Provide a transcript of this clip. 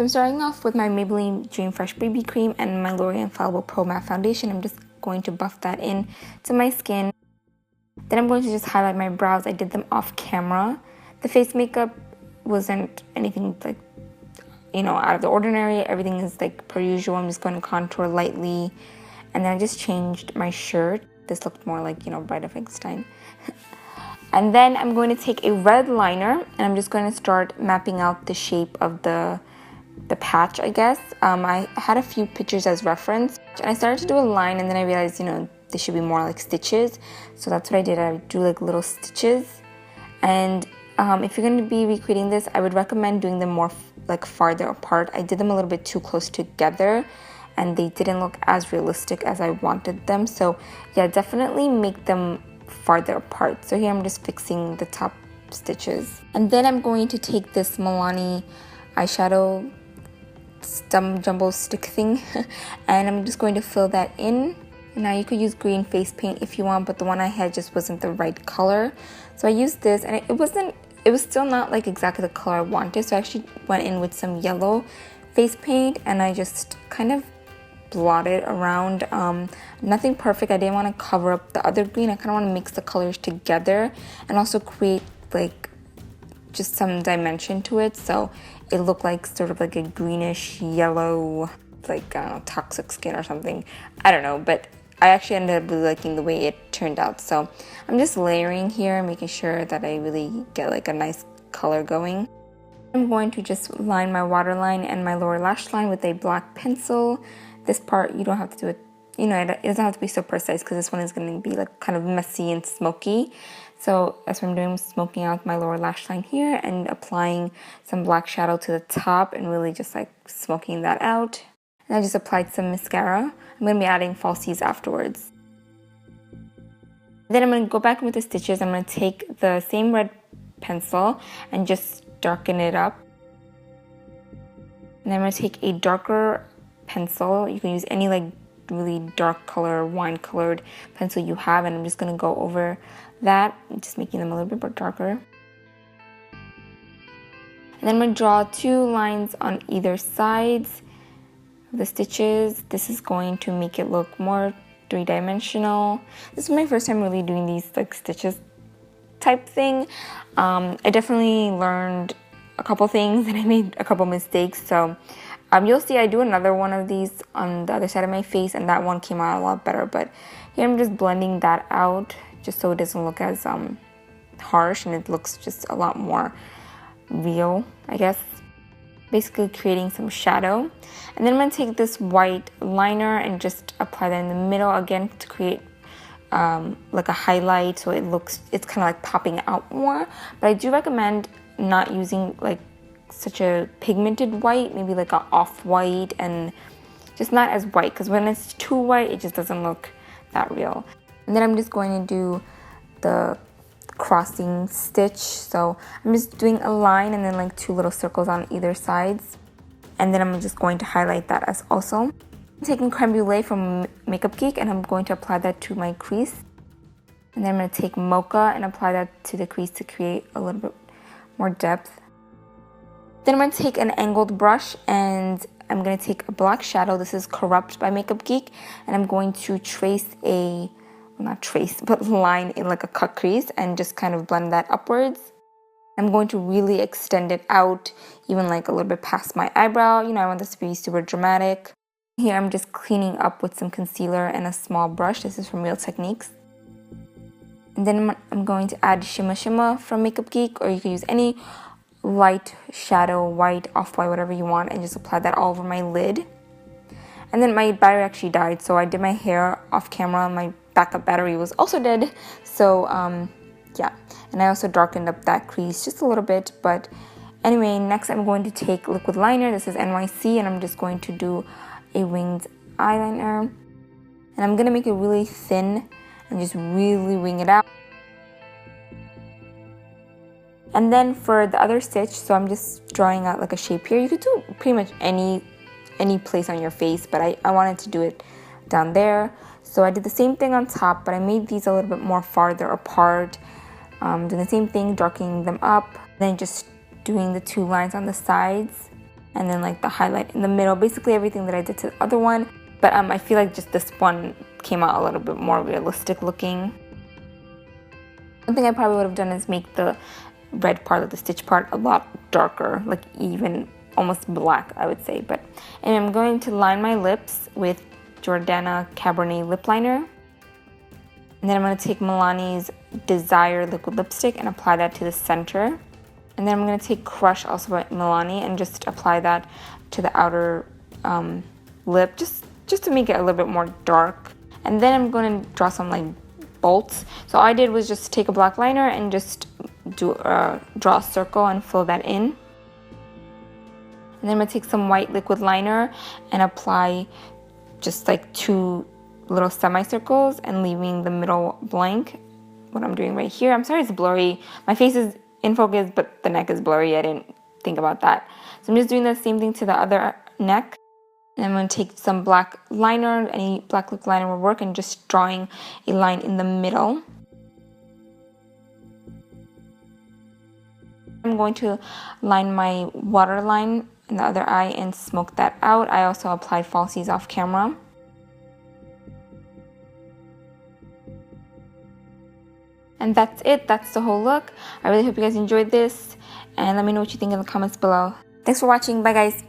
I'm starting off with my Maybelline Dream Fresh BB Cream and my L'Oreal Infallible Pro Matte Foundation. I'm just going to buff that in to my skin. Then I'm going to just highlight my brows. I did them off camera. The face makeup wasn't anything like, you know, out of the ordinary. Everything is like per usual. I'm just going to contour lightly. And then I just changed my shirt. This looked more like, you know, Bride of Frankenstein. And then I'm going to take a red liner and I'm just going to start mapping out the shape of the patch, I guess. I had a few pictures as reference and I started to do a line, and then I realized, you know, they should be more like stitches. So that's what I did. I drew like little stitches. And if you're going to be recreating this, I would recommend doing them more like farther apart. I did them a little bit too close together and they didn't look as realistic as I wanted them. So yeah, definitely make them farther apart. So here I'm just fixing the top stitches. And then I'm going to take this Milani eyeshadow jumbo stick thing and I'm just going to fill that in. Now you could use green face paint if you want, but the one I had just wasn't the right color. So I used this and it was still not like exactly the color I wanted. So I actually went in with some yellow face paint and I just kind of blotted around. Nothing perfect. I didn't want to cover up the other green. I kind of want to mix the colors together and also create like just some dimension to it. So it looked like sort of like a greenish yellow, like I don't know, toxic skin or something. I don't know, but I actually ended up really liking the way it turned out. So I'm just layering here, making sure that I really get like a nice color going. I'm going to just line my waterline and my lower lash line with a black pencil. This part, you don't have to do it, you know, it doesn't have to be so precise because this one is going to be like kind of messy and smoky. So that's what I'm doing, smoking out my lower lash line here and applying some black shadow to the top and really just like smoking that out. And I just applied some mascara. I'm going to be adding falsies afterwards. Then I'm going to go back with the stitches. I'm going to take the same red pencil and just darken it up. And then I'm going to take a darker pencil. You can use any like really dark color, wine colored pencil you have, and I'm just going to go over that, just making them a little bit more darker. And then I'm going to draw two lines on either sides of the stitches. This is going to make it look more three-dimensional. This is my first time really doing these like stitches type thing. I definitely learned a couple things and I made a couple mistakes. So you'll see I do another one of these on the other side of my face and that one came out a lot better. But here I'm just blending that out just so it doesn't look as harsh and it looks just a lot more real, I guess. Basically creating some shadow. And then I'm going to take this white liner and just apply that in the middle again to create like a highlight, so it's kind of like popping out more. But I do recommend not using like such a pigmented white, maybe like an off-white and just not as white, because when it's too white it just doesn't look that real. And then I'm just going to do the crossing stitch. So I'm just doing a line and then like two little circles on either sides. And then I'm just going to highlight that as also. I'm taking Creme Brûlée from Makeup Geek and I'm going to apply that to my crease. And then I'm going to take Mocha and apply that to the crease to create a little bit more depth. Then I'm going to take an angled brush and I'm going to take a black shadow. This is Corrupt by Makeup Geek. And I'm going to trace line in like a cut crease and just kind of blend that upwards. I'm going to really extend it out, even like a little bit past my eyebrow. You know, I want this to be super dramatic. Here I'm just cleaning up with some concealer and a small brush. This is from Real Techniques. And then I'm going to add Shimma from Makeup Geek, or you can use any light shadow, white, off-white, whatever you want, and just apply that all over my lid. And then my battery actually died, so I did my hair off camera. My backup battery was also dead, so yeah. And I also darkened up that crease just a little bit. But anyway, next I'm going to take liquid liner. This is NYC, and I'm just going to do a winged eyeliner. And I'm going to make it really thin and just really wing it out. And then for the other stitch, so I'm just drawing out like a shape here. You could do pretty much any place on your face, but I wanted to do it down there. So I did the same thing on top, but I made these a little bit more farther apart. Doing the same thing, darkening them up, then just doing the two lines on the sides. and then like the highlight in the middle. Basically everything that I did to the other one, but I feel like just this one came out a little bit more realistic looking. One thing I probably would have done is make the red part of the stitch part a lot darker, like even almost black, I would say. And I'm going to line my lips with Jordana Cabernet lip liner. And then I'm going to take Milani's Desire liquid lipstick and apply that to the center. And then I'm going to take Crush, also by Milani, and just apply that to the outer lip, just to make it a little bit more dark. And then I'm going to draw some like bolts. So all I did was just take a black liner and just draw a circle and fill that in. And then I'm going to take some white liquid liner and apply just like 2 little semicircles and leaving the middle blank. What I'm doing right here. I'm sorry it's blurry. My face is in focus, but the neck is blurry. I didn't think about that. So I'm just doing the same thing to the other neck. And I'm going to take some black liner, any black lip liner will work, and just drawing a line in the middle. I'm going to line my waterline in the other eye and smoke that out. I also applied falsies off camera. And that's it. That's the whole look. I really hope you guys enjoyed this, and let me know what you think in the comments below. Thanks for watching. Bye guys.